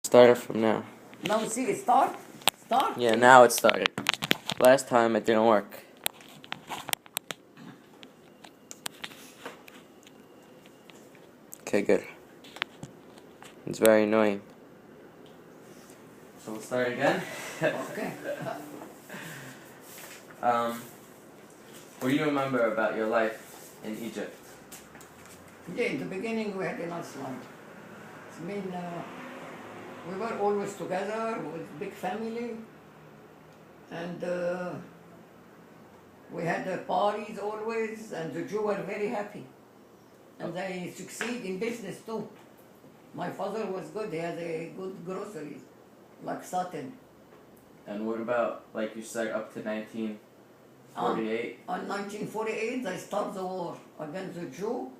Started from now. Now see it start? Start? Yeah, now it started. Last time it didn't work. Okay, good. It's very annoying. So we'll start again. Okay. What do you remember about your life in Egypt? Yeah, in the beginning we had a nice life. I mean, we were always together with big family, and we had parties always, and the Jews were very happy. And they succeed in business too. My father was good, he had a good groceries, like Sutton. And what about, like you said, up to 1948? On 1948, they start the war against the Jew.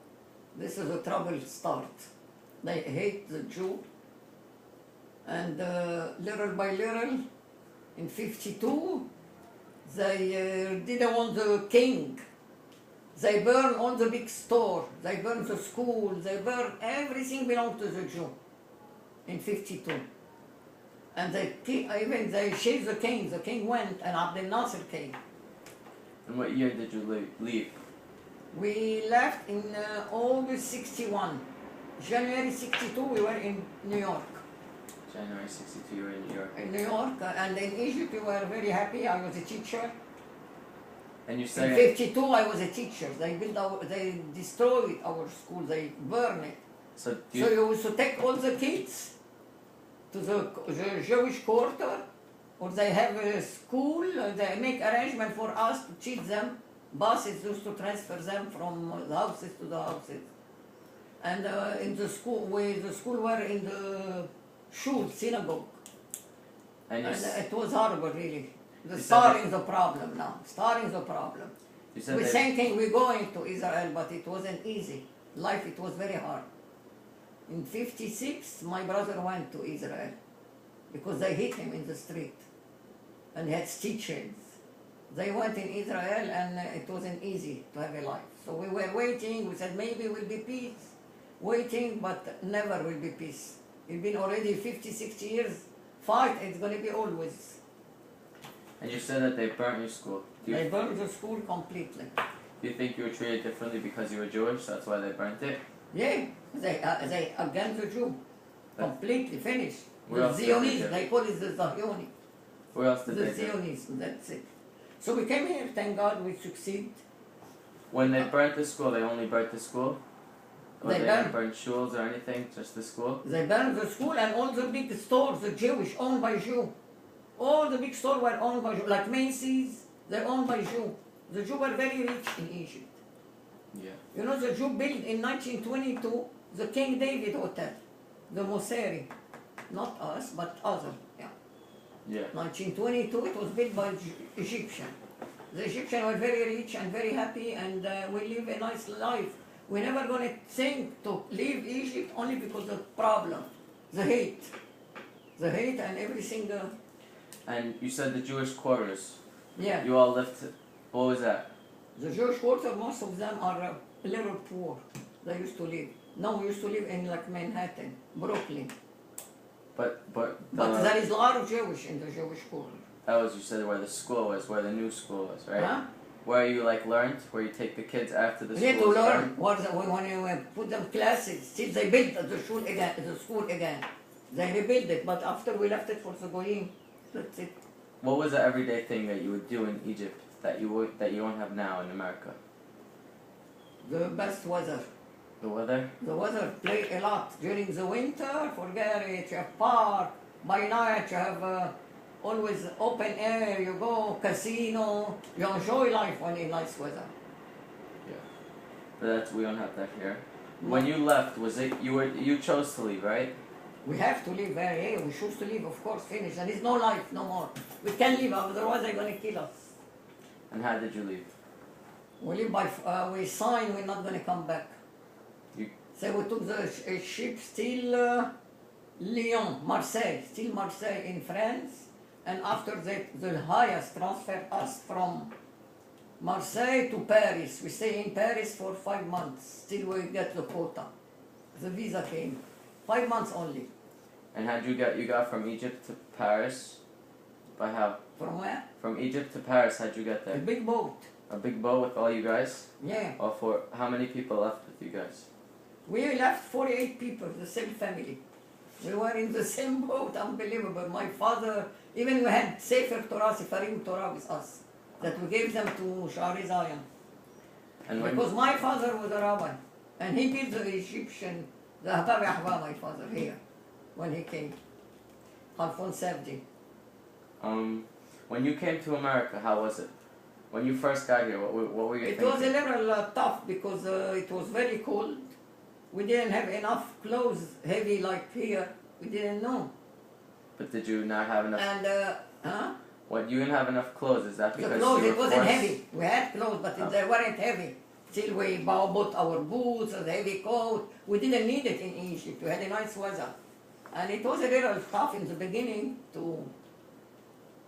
This is a trouble start. They hate the Jew. And little by little, in 52, they didn't want the king. They burn all the big store, they burn the school, they burn everything belonged to the Jew in 52. And even they chased the king went, and Abdel Nasser came. And what year did you leave? We left in August 61. January 62 we were in New York. January 62 you were in New York. In New York, and in Egypt we were very happy. I was a teacher. And you In said 52 I was a teacher. They destroyed our school, they burned it. so So you used to take all the kids to the Jewish quarter, or they have a school, they make arrangement for us to teach them. Buses used to transfer them from the houses to the houses. And in the school were in the shul, synagogue. and you, And it was horrible, really. You Starting the problem now, starting the problem. you said We're that thinking we're going to Israel, but it wasn't easy. Life, it was very hard. In 56, my brother went to Israel because they hit him in the street and he had stitches. They went in Israel and it wasn't easy to have a life. So we were waiting, we said maybe will be peace. Waiting, but never will be peace. It's been already 50, 60 years. Fight, it's going to be always. and you said that they burnt your school. They burned the school completely. Do you think you were treated differently because you were Jewish? That's why they burnt it? Yeah, they against the Jew. Completely finished. Where The else did they do Zionists, it? they call it the Zionists. Where else did The they do it? Zionists, that's it. So we came here, thank God we succeed. When they burnt the school, they only burnt the school? Or They they burnt- didn't burn shuls or anything? Just the school? They burned the school and all the big stores, the Jewish, owned by Jew. All the big stores were owned by Jew, like Macy's, they're owned by Jew. The Jew were very rich in Egypt. Yeah. You know, the Jew built in 1922 the King David Hotel, the Mosseri. Not us, but other, yeah. Yeah. 1922, it was built by Egyptian. The Egyptians were very rich and very happy, and we live a nice life. We're never going to think to leave Egypt only because of the problem, the hate. The hate and everything. And you said the Jewish quarters. Yeah. You all lived. What was that? The Jewish quarter, most of them are a little poor. They used to live. No, we used to live in like Manhattan, Brooklyn. But But there is a lot of Jewish in the Jewish quarter. that was, you said, where the school was, where the new school was, right? Huh? Where you like learned, where you take the kids after the We school. need to learn when you put them classes. See, they built the school again. They rebuilt it, but after we left it for the Goyim, that's it. What was the everyday thing that you would do in Egypt that you don't have now in America? The best weather. The weather? The weather play a lot. During the winter, forget it, you have park. By night, you have always open air, you go, casino. You enjoy life when in nice weather. Yeah. But we don't have that here. When you left, was it you chose to leave, right? We have to live there, yeah. We choose to live, of course, finish. And it's no life, no more. We can't live, otherwise they're going to kill us. And how did you leave? We live by, we sign we're not going to come back. You- So we took the ship still Lyon, Marseille, still Marseille in France. And after that, the highest transferred us from Marseille to Paris. We stay in Paris for 5 months, till we get the quota. The visa came. 5 months only. And how'd you got from Egypt to Paris? By how? From where? From Egypt to Paris, how'd you get A there? big boat. A big boat with all you guys? Yeah. All four. How many people left with you guys? We left 48 people, the same family. We were in the same boat, unbelievable. My father, even we had Sefer Torah, Sefarim Torah with us, that we gave them to Shari Zion. And when Because my father was a rabbi, and he built the Egyptian, the Hababi Ahba, my father, here, when he came. Halfon Sabdi. when you came to America, how was it? When you first got here, what were you It thinking? was a little tough because it was very cold. We didn't have enough clothes, heavy like here. We didn't know. But did you not have enough? And, huh? What, you didn't have enough clothes? Is that The because clothes, you it were wasn't forced? heavy. We had clothes, but Oh. they weren't heavy. Till we bought our boots and heavy coat. We didn't need it in Egypt. We had a nice weather. And it was a little tough in the beginning to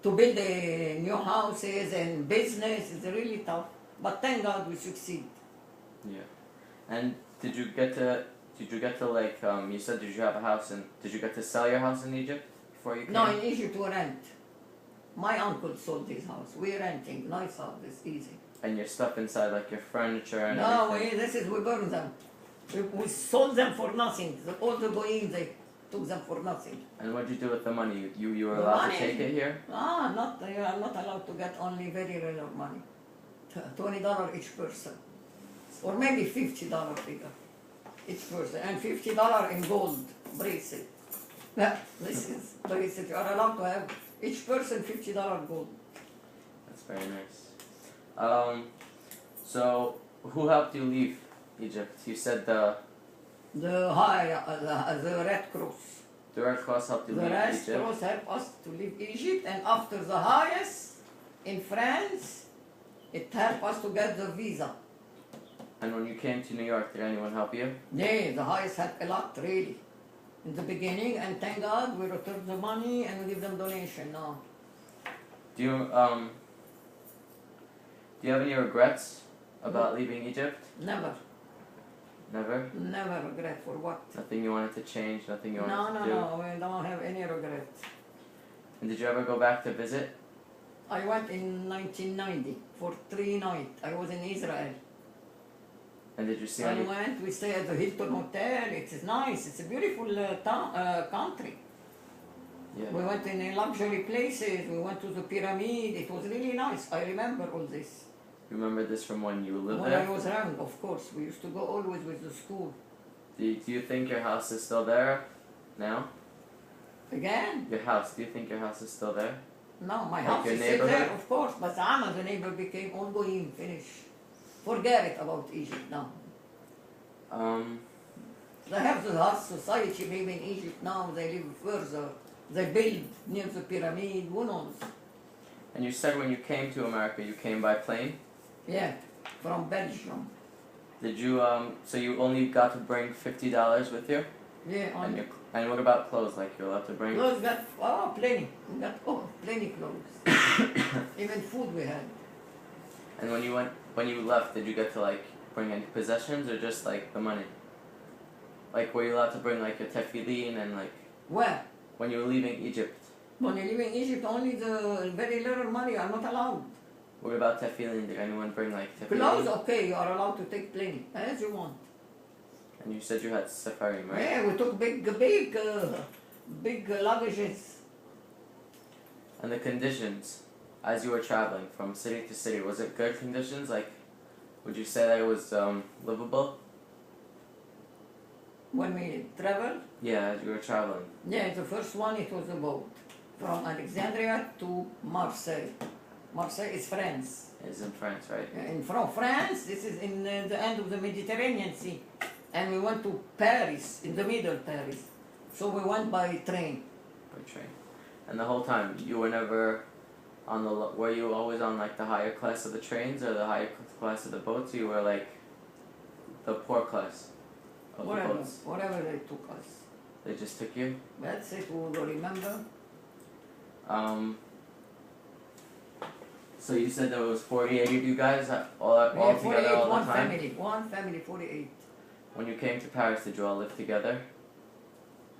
build new houses and business. It's really tough. But thank God we succeed. Yeah. And did you get to like, you said did you have a house and did you get to sell your house in Egypt before you came? No, in Egypt we rent. My uncle sold his house. We're renting. Nice house. It's easy. And your stuff inside, like your furniture and No, everything? we burned them. We sold them for nothing. All the goyim, they took them for nothing. And what'd you do with the money? You were The allowed money? to take it here? I'm not allowed to get only very little money. $20 each person. Or maybe $50 figure each person. And $50 in gold bracelet. This is bracelet. You are allowed to have each person $50 gold. That's very nice. So who helped you leave Egypt? You said the The Red Cross. Red Cross helped you The leave Red Egypt. Cross helped us to leave Egypt, and after the highest in France, it helped us to get the visa. And when you came to New York, did anyone help you? Yeah, the highest helped a lot, really. In the beginning, and thank God we returned the money and we give them donation now. Do you have any regrets about leaving Egypt? Never, Never? never regret for what? Nothing you wanted to change, nothing you wanted No, to do? no, we don't have any regret. And did you ever go back to visit? I went in 1990 for 3 nights. I was in Israel. And did you see I any? went, we stayed at the Hilton Hotel. It's nice, it's a beautiful country. Yeah. We went in luxury places, we went to the pyramid, it was really nice. I remember all this. You remember this from when you lived When I there? was young, of course, we used to go always with the school. Do you think your house is still there now? Again? Your house, do you think your house is still there? No, my Like house your is still there, neighborhood? of course, but Amma, the neighbor, became ongoing, finished. Forget it about Egypt now. They have the Hus society maybe in Egypt now, they live further. They build near the pyramid, who knows? And you said when you came to America, you came by plane? Yeah, from Belgium. Did you, so you only got to bring $50 with you? Yeah, And, on and what about clothes? Like you're allowed to bring? clothes got, plenty. We got, plenty clothes. Even food we had. And when you left, did you get to like bring any possessions or just like the money? Like were you allowed to bring like your tefillin and like Where? when you were leaving Egypt? When you live in Egypt, only the very little money are not allowed. What about tefillin? Did anyone bring like tefillin? Clothes, okay, you are allowed to take plenty, as you want. And you said you had safarim, right? Yeah, we took big luggages. And the conditions as you were traveling from city to city, was it good conditions? Like, would you say that it was livable? When we traveled, Yeah, as you were traveling. yeah, the first one, it was a boat. From Alexandria to Marseille. Marseille is France. It's in France, right? And from France, this is in the end of the Mediterranean Sea. And we went to Paris, in the middle Paris. So we went by train. By train. And the whole time, you were never on the, were you always on like the higher class of the trains or the higher class of the boats? You were like the poor class of the boats? Whatever they took us. They just took you? That's it, we will remember. So you said there was 48 of you guys all Yeah, together 48, all the one time? family, 48. When you came to Paris, did you all live together?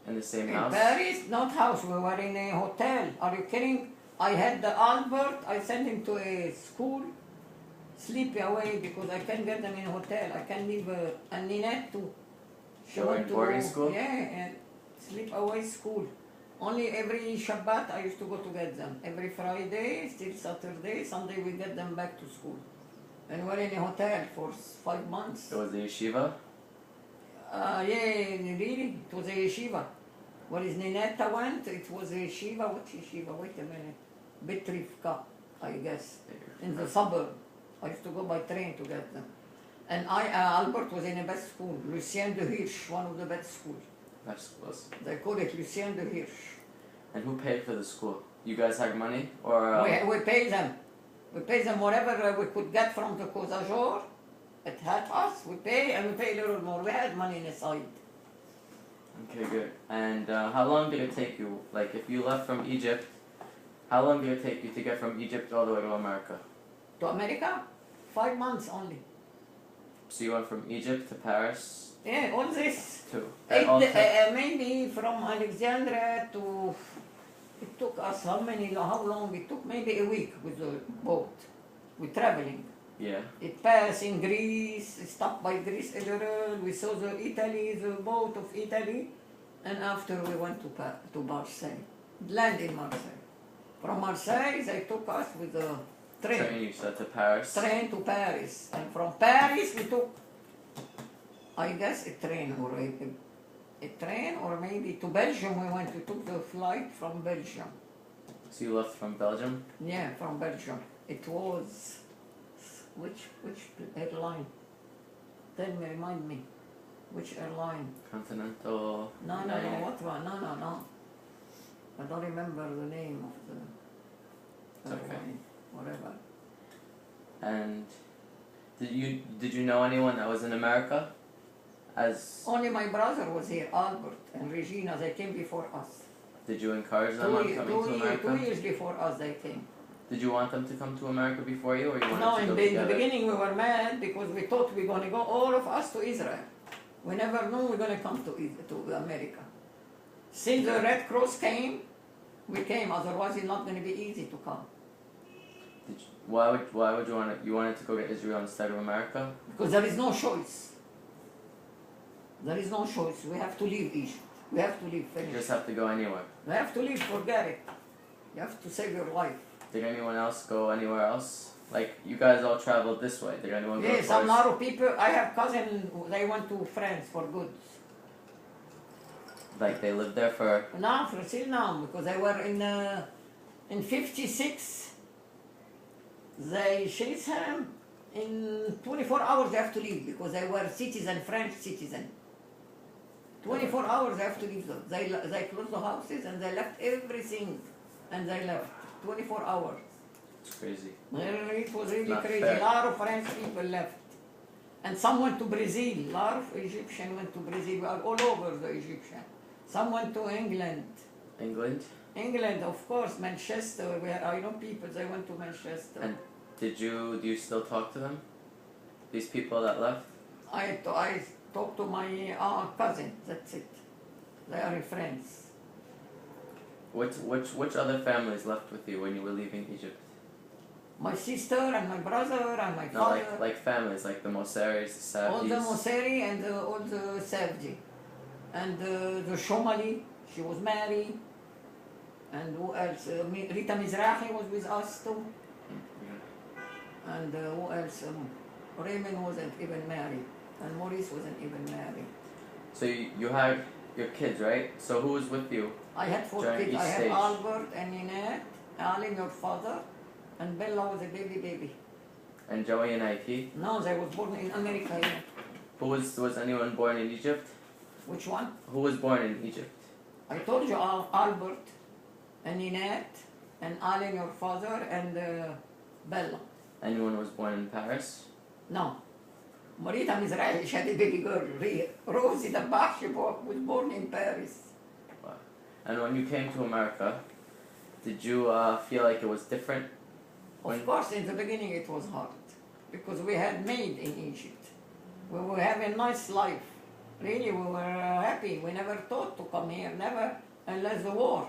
In the same In house? Paris, not house, we were in a hotel. Are you kidding? I had the Albert, I sent him to a school, sleep away because I can't get them in a hotel. I can't leave and Ninette too. She They were went in to boarding school? Yeah, and sleep away school. Only every Shabbat I used to go to get them. Every Friday, still Saturday, Sunday we get them back to school. And we're in a hotel for 5 months. It was the yeshiva? Yeah, really, it was a yeshiva. What is Ninetta went? It was a yeshiva. What yeshiva? Wait a minute. Bet Rivka, I guess. In the suburb. I used to go by train to get them. And Albert was in a best school. Lucien de Hirsch, one of the best schools. Best schools. They call it Lucien de Hirsch. And who paid for the school? You guys had money? Or We pay them. We pay them whatever we could get from the Cosajor. It helped us. We pay and we pay a little more. We had money in the side. Okay, good. And how long did it take you? Like, if you left from Egypt, how long did it take you to get from Egypt all the way to America? To America? 5 months only. So you went from Egypt to Paris Yeah, all this. to... Maybe from Alexandria to... It took us how long? It took maybe a week with the boat. We're traveling. Yeah. It passed in Greece, it stopped by Greece a little, we saw the boat of Italy, and after we went to Marseille, land in Marseille. From Marseille, they took us with a Train you said to Paris? train to Paris, and from Paris we took, I guess, a train or maybe to Belgium we took the flight from Belgium. So you left from Belgium? Yeah, from Belgium. It was... Which airline? Tell me, remind me. Which airline? Continental... No, what one? No. I don't remember the name of the airline. Okay. Whatever. And did you know anyone that was in America? Only my brother was here, Albert and Regina. They came before us. Did you encourage them on coming to America? 2 years before us they came. Did you want them to come to America before you, or you wanted No, to in go the together? beginning we were mad because we thought we were going to go, all of us, to Israel. We never knew we were going to come to America. Since the Red Cross came, we came. Otherwise, it's not going to be easy to come. Why would you wanted to go to Israel instead of America? Because there is no choice. There is no choice. We have to leave Egypt. We have to leave. You Finish. just have to go anywhere. We have to leave. Forget it. You have to save your life. Did anyone else go anywhere else? Like, you guys all traveled this way. Did anyone go Yes, first? a lot of people. I have cousins. They went to France for good. Like, they lived there for... Now, for still now, because they were in 56. They chased him. In 24 hours they have to leave because they were citizen, French citizen. 24 hours they have to leave them. They closed the houses and they left everything and they left. 24 hours. It's crazy. It was really Not crazy. fair. A lot of French people left. And some went to Brazil. A lot of Egyptians went to Brazil. We are all over the Egyptian. Some went to England. England? England, of course, Manchester. Where I know people, they went to Manchester. And do you still talk to them? These people that left? I talked to my cousin, that's it. They are friends. Which other families left with you when you were leaving Egypt? My sister and my brother and my No, father. like families, like the Moseris, the All the Savdis. Moseri and all the Savdi. And the Shomali, she was married. And who else? Rita Mizrahi was with us too. And who else? Raymond wasn't even married. And Maurice wasn't even married. So you had your kids, right? So who was with you? I had 4 During kids. each I had stage. Albert and Ninette, Alim, your father, and Bella was a baby. And Joey and Ike? No, they was born in America. Yeah. Was anyone born in Egypt? Which one? Who was born in Egypt? I told you Albert and Ninette and Alim, your father, and Bella. Anyone was born in Paris? No. Marita Mizrahi, she had a baby girl. Rosie the was born in Paris. Wow. And when you came to America, did you feel like it was different? Of course, in the beginning it was hard because we had made in Egypt. We were having a nice life. Really, we were happy. We never thought to come here, never, unless the war.